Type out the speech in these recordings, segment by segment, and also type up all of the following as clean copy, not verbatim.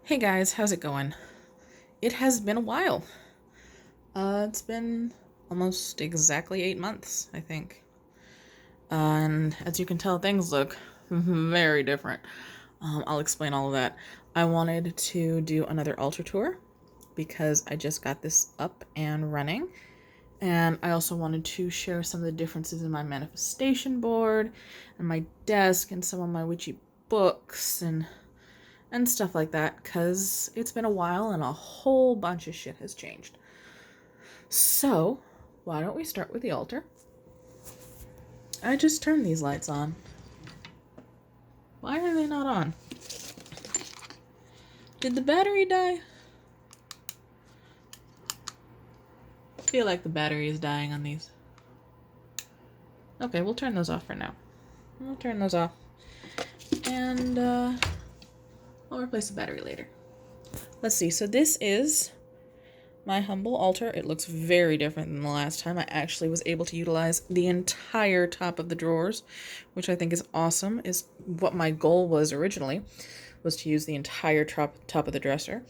Hey guys, how's it going? It has been a while. It's been almost exactly 8 months, I think. And as you can tell, things look very different. I'll explain all of that. I wanted to do another altar tour because I just got this up and running. And I also wanted to share some of the differences in my manifestation board and my desk and some of my witchy books and stuff like that, because it's been a while and a whole bunch of shit has changed. So, why don't we start with the altar? I just turned these lights on. Why are they not on? Did the battery die? I feel like the battery is dying on these. Okay, we'll turn those off for now. We'll turn those off. And I'll replace the battery later. Let's see. So this is my humble altar. It looks very different than the last time. I actually was able to utilize the entire top of the drawers, which I think is awesome. Is what my goal was originally, was to use the entire top of the dresser.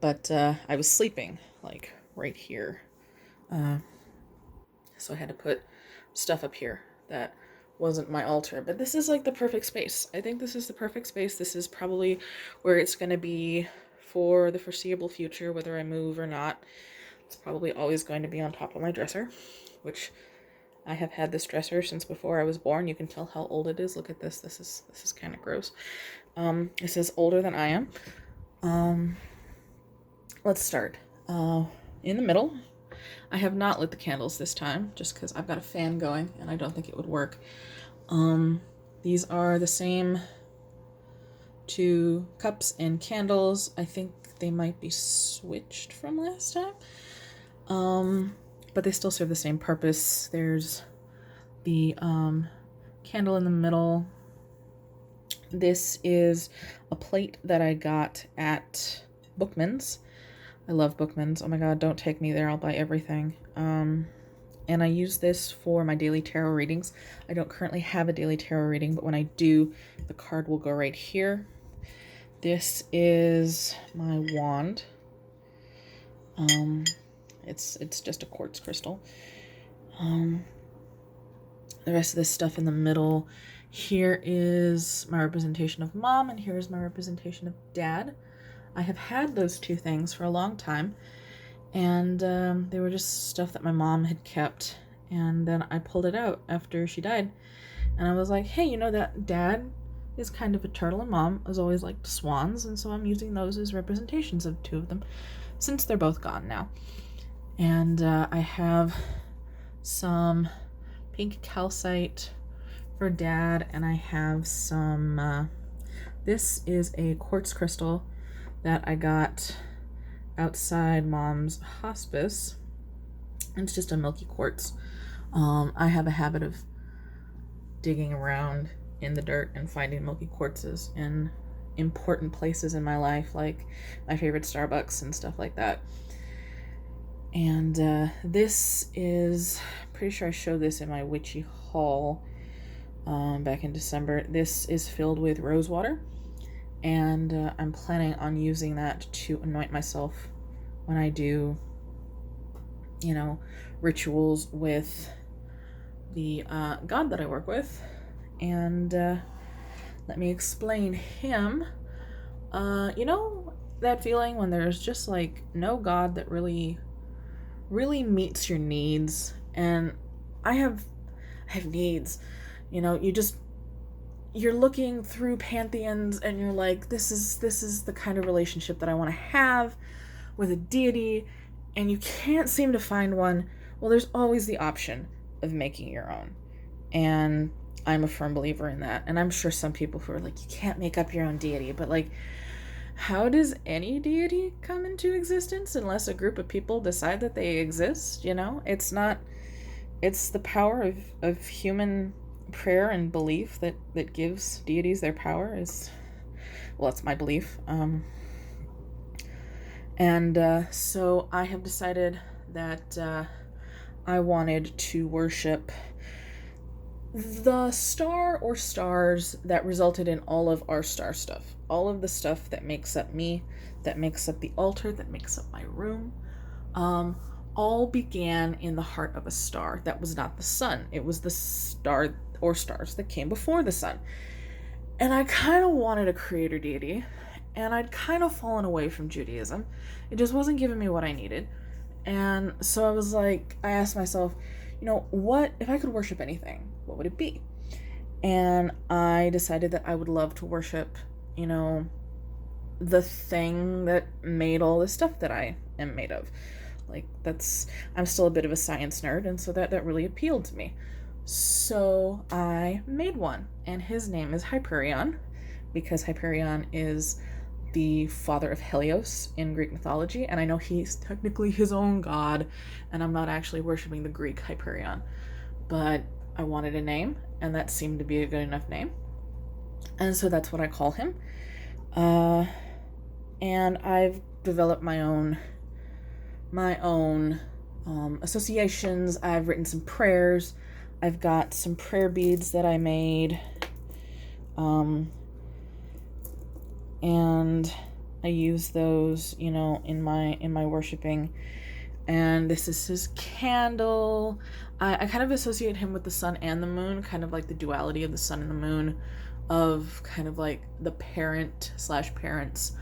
But I was sleeping like right here. So I had to put stuff up here that wasn't my altar. But this is like the perfect space. I think this is the perfect space. This is probably where it's going to be for the foreseeable future, whether I move or not. It's probably always going to be on top of my dresser, which I have had this dresser since before I was born. You can tell how old it is. Look at this. This is kind of gross. This is older than I am. Let's start. In the middle, I have not lit the candles this time, just because I've got a fan going and I don't think it would work. These are the same two cups and candles. I think they might be switched from last time. But they still serve the same purpose. There's the candle in the middle. This is a plate that I got at Bookman's. I love Bookman's. Oh my god, don't take me there. I'll buy everything. And I use this for my daily tarot readings. I don't currently have a daily tarot reading, but when I do, the card will go right here. This is my wand. It's just a quartz crystal. The rest of this stuff in the middle. Here is my representation of mom, and here is my representation of dad. I have had those two things for a long time, and they were just stuff that my mom had kept, and then I pulled it out after she died, and I was like, hey, you know that dad is kind of a turtle and mom has always liked swans, and so I'm using those as representations of two of them, since they're both gone now. And I have some pink calcite for dad, and I have some, this is a quartz crystal that I got outside mom's hospice. It's just a milky quartz. I have a habit of digging around in the dirt and finding milky quartzes in important places in my life, like my favorite Starbucks and stuff like that. And this is, pretty sure I showed this in my witchy haul back in December. This is filled with rose water, and I'm planning on using that to anoint myself when I do, rituals with the god that I work with. And let me explain him. That feeling when there's just like no god that really meets your needs. And I have needs. You're looking through pantheons and you're like, this is the kind of relationship that I want to have with a deity, and you can't seem to find one. Well, there's always the option of making your own, and I'm a firm believer in that. And I'm sure some people who are like, you can't make up your own deity, but like, how does any deity come into existence unless a group of people decide that they exist? It's the power of human prayer and belief that gives deities their power. That's my belief. So I have decided that I wanted to worship the star or stars that resulted in all of our star stuff, all of the stuff that makes up me, that makes up the altar, that makes up my room, all began in the heart of a star. That was not the sun. It was the star or stars that came before the sun. And I kind of wanted a creator deity, and I'd kind of fallen away from Judaism. It just wasn't giving me what I needed. And so I was like, I asked myself, what if I could worship anything? What would it be? And I decided that I would love to worship, the thing that made all the stuff that I am made of. I'm still a bit of a science nerd, and so that really appealed to me. So I made one, and his name is Hyperion, because Hyperion is the father of Helios in Greek mythology, and I know he's technically his own god, and I'm not actually worshiping the Greek Hyperion, but I wanted a name, and that seemed to be a good enough name, and so that's what I call him. And I've developed my own associations. I've written some prayers. I've got some prayer beads that I made, and I use those, in my worshiping. And this is his candle. I kind of associate him with the sun and the moon, kind of like the duality of the sun and the moon, of kind of like the parent/parents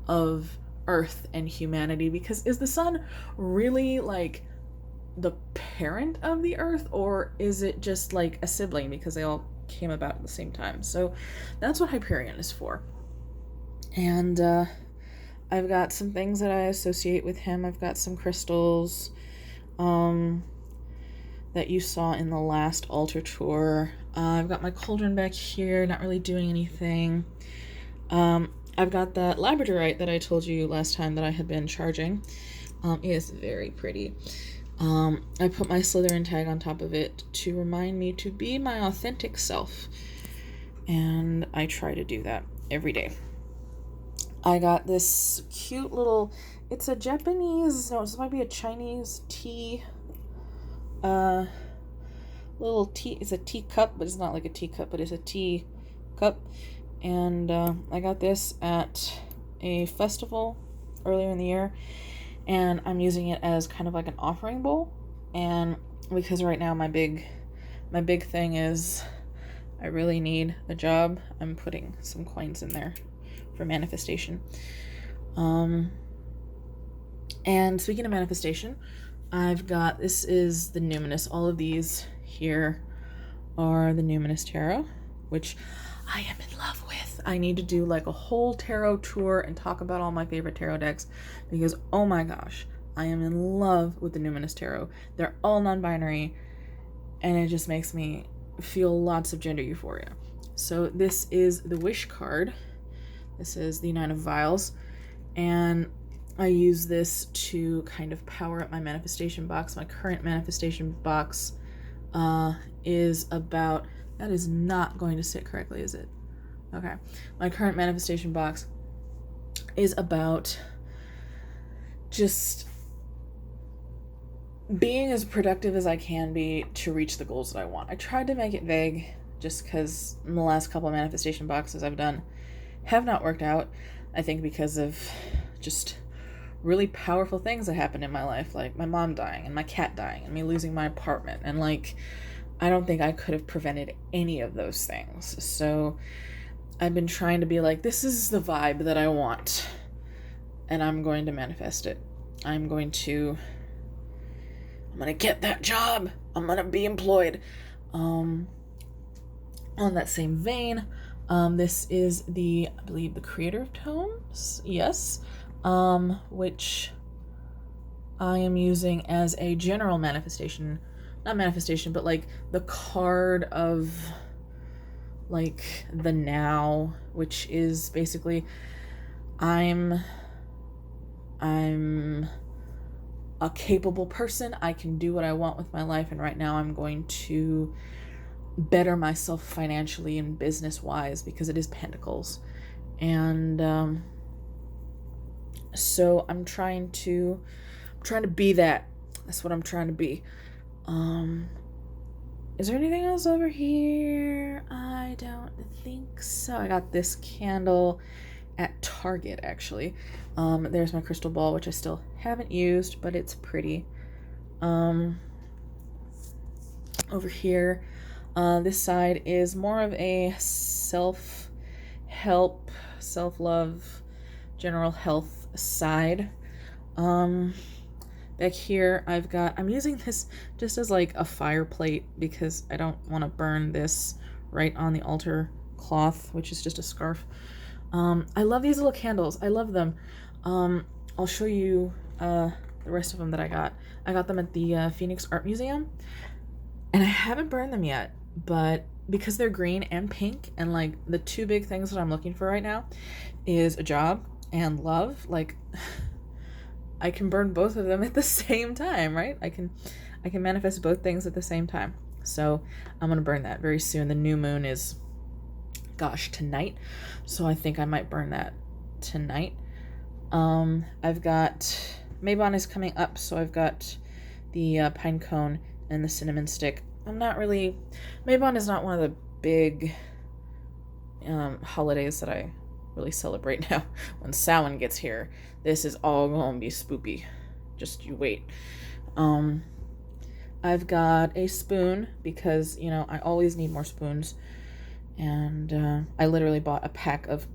of Earth and humanity, because is the sun really like the parent of the Earth, or is it just like a sibling because they all came about at the same time? So that's what Hyperion is for. And I've got some things that I associate with him. I've got some crystals that you saw in the last altar tour. I've got my cauldron back here, not really doing anything. I've got that labradorite that I told you last time that I had been charging. It is very pretty. I put my Slytherin tag on top of it to remind me to be my authentic self. And I try to do that every day. I got this cute little, it's a Japanese, no, this might be a Chinese tea, little tea, it's a teacup, but it's not like a teacup, but it's a tea cup. And I got this at a festival earlier in the year, and I'm using it as kind of like an offering bowl. And because right now my big thing is I really need a job, I'm putting some coins in there for manifestation. And speaking of manifestation, this is the Numinous. All of these here are the Numinous Tarot, which I am in love with. I need to do like a whole tarot tour and talk about all my favorite tarot decks, because oh my gosh, I am in love with the Numinous Tarot. They're all non-binary, and it just makes me feel lots of gender euphoria. So this is the Wish card. This is the Nine of Vials, and I use this to kind of power up my manifestation box. My current manifestation box is about... That is not going to sit correctly, is it? Okay. My current manifestation box is about just being as productive as I can be to reach the goals that I want. I tried to make it vague just because the last couple of manifestation boxes I've done have not worked out. I think because of just really powerful things that happened in my life, like my mom dying and my cat dying and me losing my apartment, and like I don't think I could have prevented any of those things. So I've been trying to be like, this is the vibe that I want, and I'm going to manifest it. I'm going to get that job. I'm going to be employed. On that same vein, this is I believe the Creator of Tomes. Yes. Which I am using as a general manifestation, not manifestation, but like the card of like the now, which is basically I'm a capable person. I can do what I want with my life, and right now I'm going to better myself financially and business wise, because it is Pentacles. And so I'm trying to be that. That's what I'm trying to be. Is there anything else over here? I don't think so. I got this candle at Target, actually. There's my crystal ball, which I still haven't used, but it's pretty. Over here, this side is more of a self-help, self-love, general health side. Back here, I'm using this just as like a fire plate because I don't want to burn this right on the altar cloth, which is just a scarf. I love these little candles. I love them. I'll show you the rest of them that I got. I got them at the Phoenix Art Museum, and I haven't burned them yet, but because they're green and pink, and like the two big things that I'm looking for right now is a job and love, like I can burn both of them at the same time, right? I can manifest both things at the same time. So I'm gonna burn that very soon. The new moon is, gosh, tonight. So I think I might burn that tonight. I've got, Maybon is coming up, so I've got the pine cone and the cinnamon stick. Maybon is not one of the big holidays that I really celebrate now. When Samhain gets here, this is all gonna be spoopy. Just you wait. I've got a spoon because, you know, I always need more spoons. And I literally bought a pack of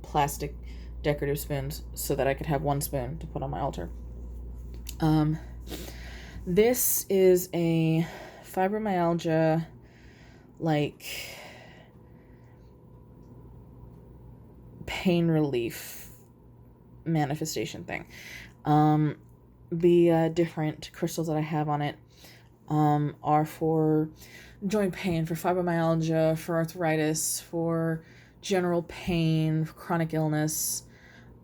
plastic decorative spoons so that I could have one spoon to put on my altar. This is a fibromyalgia, like, pain relief manifestation thing. The different crystals that I have on it are for joint pain, for fibromyalgia, for arthritis, for general pain, for chronic illness,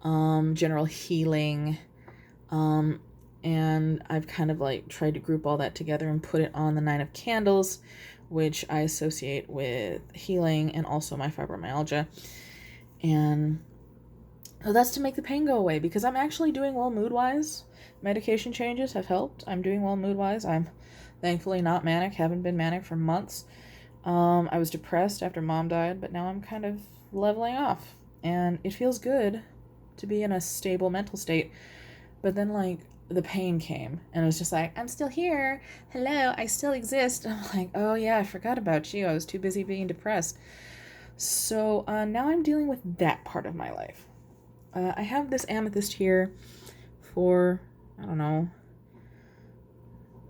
general healing, and I've kind of like tried to group all that together and put it on the 9 of Candles, which I associate with healing and also my fibromyalgia. And so that's to make the pain go away, because I'm actually doing well mood-wise. Medication changes have helped. I'm doing well mood-wise. I'm thankfully not manic, haven't been manic for months. I was depressed after Mom died, but now I'm kind of leveling off. And it feels good to be in a stable mental state. But then, like, the pain came, and it was just like, I'm still here. Hello, I still exist. And I'm like, oh yeah, I forgot about you. I was too busy being depressed. So now I'm dealing with that part of my life. I have this amethyst here for, I don't know,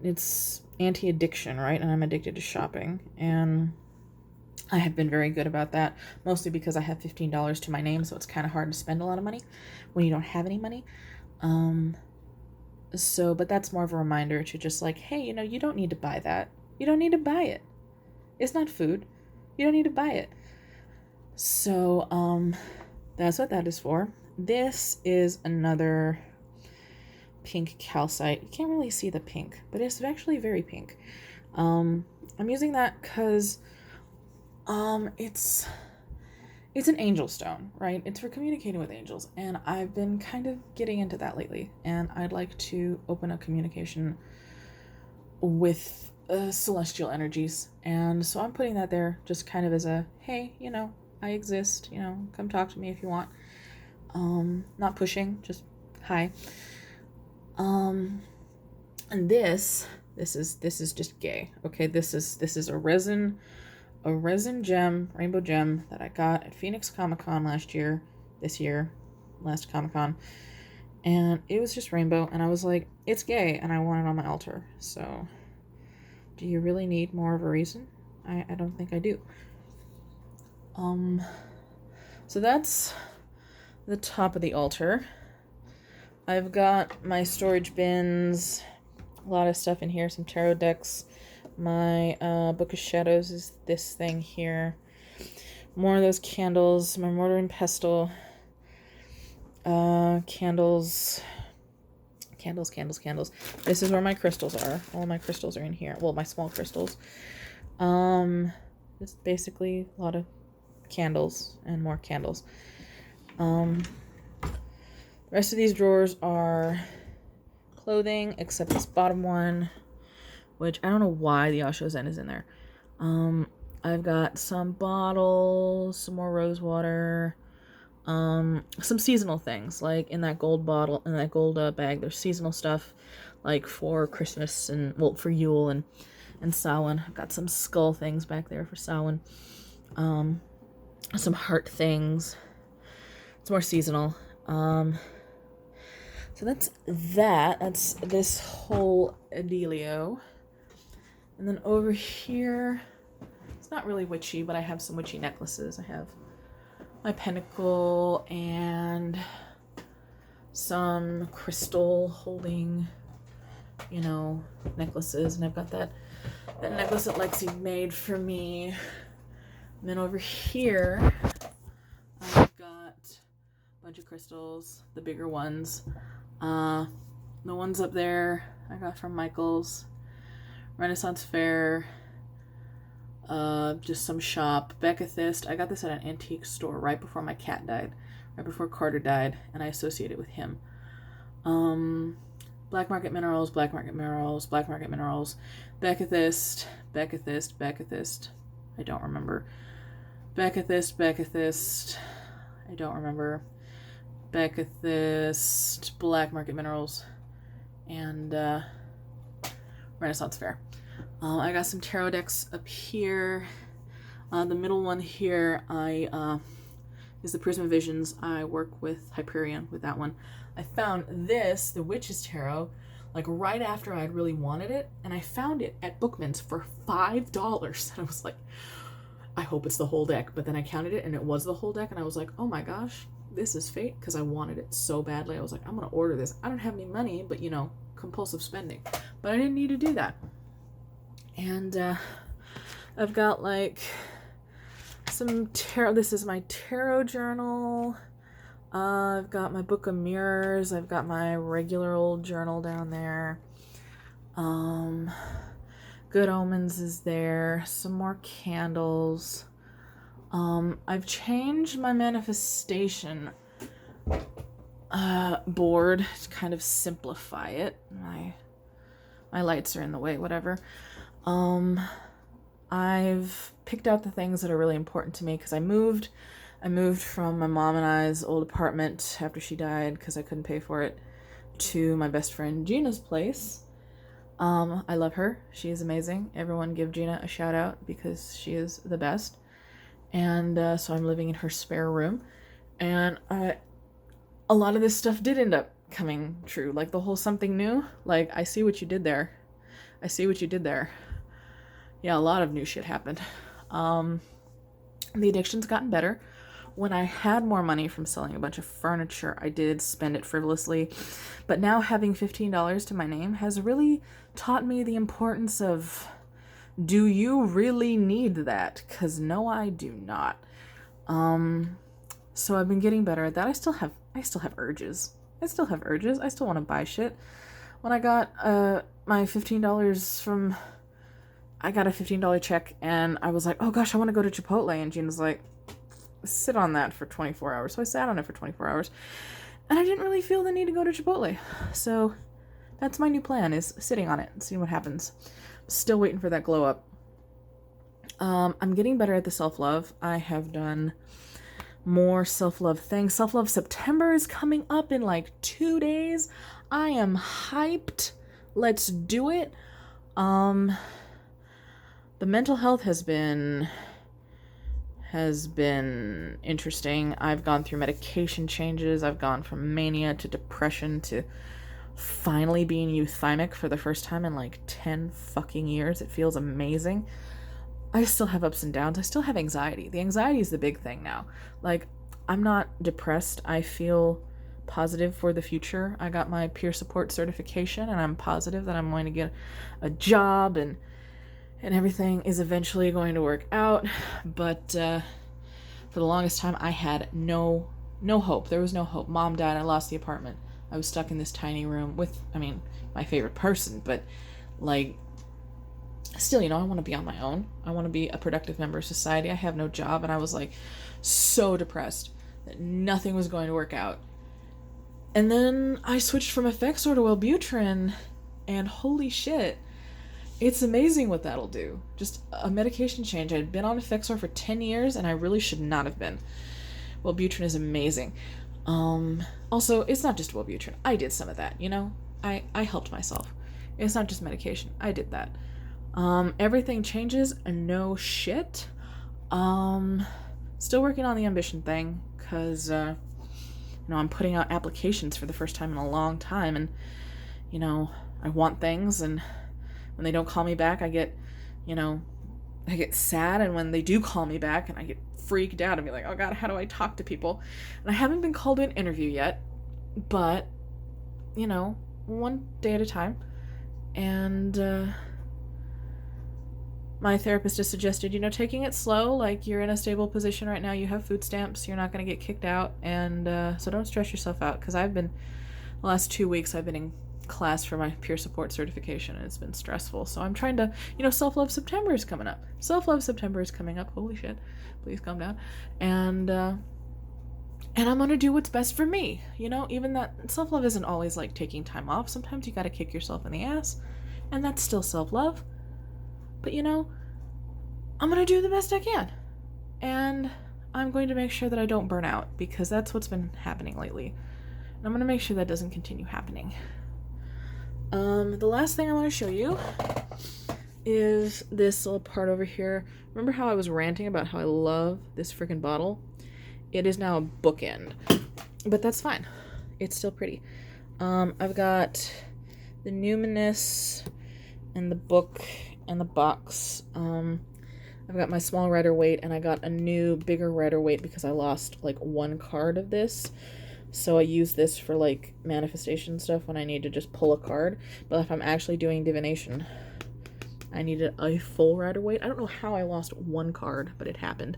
it's anti-addiction, right? And I'm addicted to shopping, and I have been very good about that, mostly because I have $15 to my name, so it's kind of hard to spend a lot of money when you don't have any money. But that's more of a reminder to just like, hey, you know, you don't need to buy that. You don't need to buy it. It's not food. You don't need to buy it. So, that's what that is for. This is another pink calcite. You can't really see the pink, but it's actually very pink. I'm using that because, it's an angel stone, right? It's for communicating with angels, and I've been kind of getting into that lately, and I'd like to open a communication with celestial energies, and so I'm putting that there just kind of as a, hey, you know, I exist, you know, come talk to me if you want. Not pushing, just hi. And this is just gay. Okay, this is a resin gem, rainbow gem that I got at Phoenix Comic-Con last Comic-Con, and it was just rainbow, and I was like, it's gay, and I want it on my altar. So do you really need more of a reason? I don't think I do. So that's the top of the altar. I've got my storage bins, a lot of stuff in here, some tarot decks. My Book of Shadows is this thing here. More of those candles, my mortar and pestle. Candles. This is where my crystals are. All my crystals are in here. Well, my small crystals. It's basically a lot of candles and more candles. The rest of these drawers are clothing, except this bottom one, which I don't know why the Osho Zen is in there. I've got some bottles, some more rose water, some seasonal things, like in that gold bottle, in that gold bag, there's seasonal stuff, like for Christmas and, well, for Yule and Samhain. I've got some skull things back there for Samhain. Some heart things. It's more seasonal. So that's that. That's this whole dealio. And then over here, it's not really witchy, but I have some witchy necklaces. I have my pentacle and some crystal holding, you know, necklaces. And I've got that necklace that Lexi made for me. And then over here, I've got a bunch of crystals, the bigger ones. The ones up there I got from Michael's, Renaissance Fair, just some shop. Beccathist, I got this at an antique store right before my cat died, right before Carter died, and I associate it with him. Black Market Minerals, Black Market Minerals, Black Market Minerals, Beccathist, I don't remember. Beccathist, I don't remember. Beccathist, Black Market Minerals, and Renaissance Fair. I got some tarot decks up here. The middle one here is the Prisma Visions. I work with Hyperion with that one. I found this, the Witch's Tarot, like right after I'd really wanted it, and I found it at Bookman's for $5. And I was like, I hope it's the whole deck. But then I counted it and it was the whole deck, and I was like, oh my gosh, this is fate, because I wanted it so badly. I was like, I'm gonna order this. I don't have any money, but you know, compulsive spending. But I didn't need to do that. And I've got like some tarot. This is my tarot journal. I've got my book of mirrors. I've got my regular old journal down there. Good Omens is there. Some more candles. I've changed my manifestation board to kind of simplify it. My lights are in the way, whatever. I've picked out the things that are really important to me because I moved from my mom and I's old apartment after she died because I couldn't pay for it to my best friend Gina's place. I love her. She is amazing. Everyone give Gina a shout out because she is the best. And so I'm living in her spare room. And a lot of this stuff did end up coming true. Like the whole something new. Like, I see what you did there. I see what you did there. Yeah, a lot of new shit happened. The addiction's gotten better. When I had more money from selling a bunch of furniture, I did spend it frivolously. But now having $15 to my name has really taught me the importance of, do you really need that? Because no, I do not. So I've been getting better at that. I still have urges. I still want to buy shit. When I got my $15 I got a $15 check, and I was like, oh gosh, I want to go to Chipotle. And Gina's like, sit on that for 24 hours. So I sat on it for 24 hours, and I didn't really feel the need to go to Chipotle. So that's my new plan, is sitting on it and seeing what happens. Still waiting for that glow up. I'm getting better at the self-love. I have done more self-love things. Self-love September is coming up in like 2 days. I am hyped. Let's do it. The mental health has been interesting. I've gone through medication changes. I've gone from mania to depression to finally being euthymic for the first time in like 10 fucking years. It feels amazing. I still have ups and downs. I still have anxiety. The anxiety is the big thing now. Like, I'm not depressed. I feel positive for the future. I got my peer support certification, and I'm positive that I'm going to get a job, and everything is eventually going to work out. But for the longest time, I had no hope. There was no hope. Mom died. I lost the apartment. I was stuck in this tiny room with, my favorite person, but like, still, I want to be on my own. I want to be a productive member of society. I have no job, and I was like so depressed that nothing was going to work out. And then I switched from Effexor to Wellbutrin, and holy shit, It's amazing what that'll do. Just a medication change. I'd been on Effexor for 10 years and I really should not have been. Wellbutrin is amazing. Also, it's not just Wellbutrin. I did some of that, you know? I helped myself. It's not just medication. I did that. Everything changes, no shit. Still working on the ambition thing, because, you know, I'm putting out applications for the first time in a long time, and, you know, I want things, and when they don't call me back, I get, you know, I get sad, and when they do call me back, and I get freaked out and be like, oh god, how do I talk to people? And I haven't been called to an interview yet, but, you know, one day at a time. And, my therapist has suggested, you know, taking it slow, like you're in a stable position right now, you have food stamps, you're not going to get kicked out, and so don't stress yourself out, because the last 2 weeks I've been in class for my peer support certification, and it's been stressful, so I'm trying to, you know, Self-Love September is coming up. Self-Love September is coming up, holy shit, please calm down, and I'm going to do what's best for me, you know, even that self-love isn't always like taking time off, sometimes you got to kick yourself in the ass, and that's still self-love. But, you know, I'm going to do the best I can. And I'm going to make sure that I don't burn out, because that's what's been happening lately. And I'm going to make sure that doesn't continue happening. The last thing I want to show you is this little part over here. Remember how I was ranting about how I love this freaking bottle? It is now a bookend. But that's fine. It's still pretty. I've got the Numinous and the book and the box. I've got my small Rider-Waite, and I got a new bigger Rider-Waite because I lost like one card of this, so I use this for like manifestation stuff when I need to just pull a card. But if I'm actually doing divination, I needed a full Rider-Waite. I don't know how I lost one card, but it happened.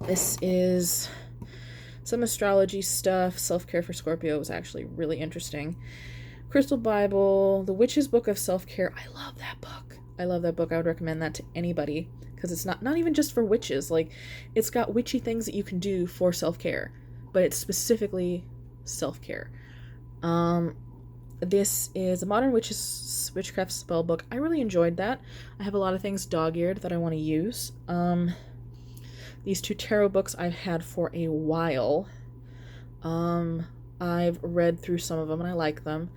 This is some astrology stuff. Self-Care for Scorpio was actually really interesting. Crystal Bible, The Witch's Book of Self-Care. I love that book. I love that book. I would recommend that to anybody, because it's not even just for witches. Like, it's got witchy things that you can do for self-care, but it's specifically self-care. This is a Modern Witchcraft spell book. I really enjoyed that. I have a lot of things dog-eared that I want to use. These two tarot books I've had for a while. I've read through some of them and I like them.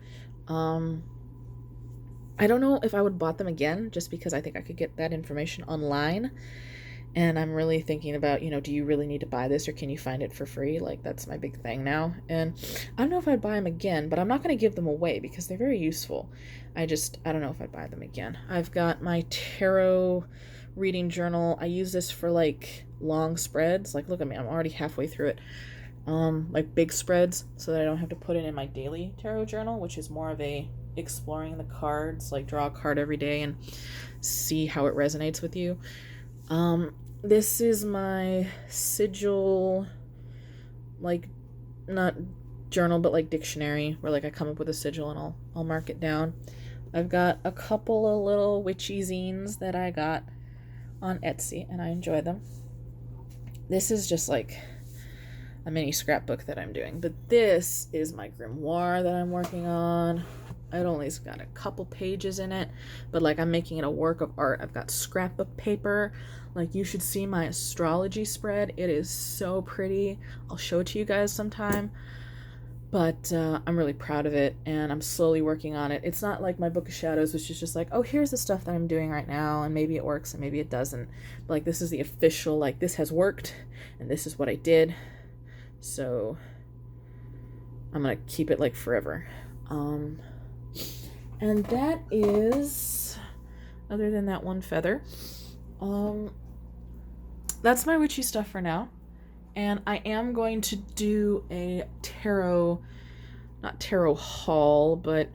I don't know if I would bought them again, just because I think I could get that information online. And I'm really thinking about, you know, do you really need to buy this, or can you find it for free? Like, that's my big thing now. And I don't know if I'd buy them again, but I'm not going to give them away because they're very useful. I don't know if I'd buy them again. I've got my tarot reading journal. I use this for like long spreads. Like, look at me, I'm already halfway through it. Like big spreads, so that I don't have to put it in my daily tarot journal, which is more of a exploring the cards, like draw a card every day and see how it resonates with you. This is my sigil, like, not journal, but like dictionary, where like I come up with a sigil and I'll mark it down. I've got a couple of little witchy zines that I got on Etsy, and I enjoy them. This is just like a mini scrapbook that I'm doing, but this is my grimoire that I'm working on. It only's got a couple pages in it, but like I'm making it a work of art. I've got scrapbook paper. Like, you should see my astrology spread. It is so pretty. I'll show it to you guys sometime. But I'm really proud of it, and I'm slowly working on it. It's not like my Book of Shadows, which is just like, oh, here's the stuff that I'm doing right now, and maybe it works and maybe it doesn't. But like, this is the official, like, this has worked, and this is what I did. So I'm gonna keep it like forever. And that is, other than that one feather, that's my witchy stuff for now. And I am going to do a tarot, not tarot haul, but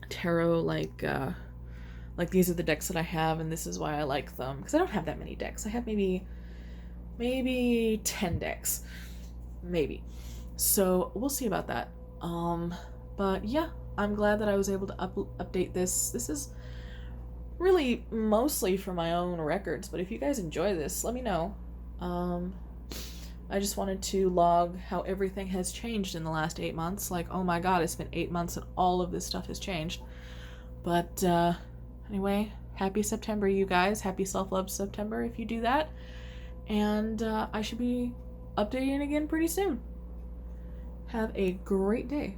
tarot, like these are the decks that I have, and this is why I like them. Because I don't have that many decks. I have maybe 10 decks. Maybe. So we'll see about that. But yeah, I'm glad that I was able to update this. This is really mostly for my own records, but if you guys enjoy this, let me know. I just wanted to log how everything has changed in the last 8 months. Like, oh my god, it's been 8 months and all of this stuff has changed. But anyway, happy September, you guys. Happy Self-Love September if you do that. And I should be updating again pretty soon. Have a great day.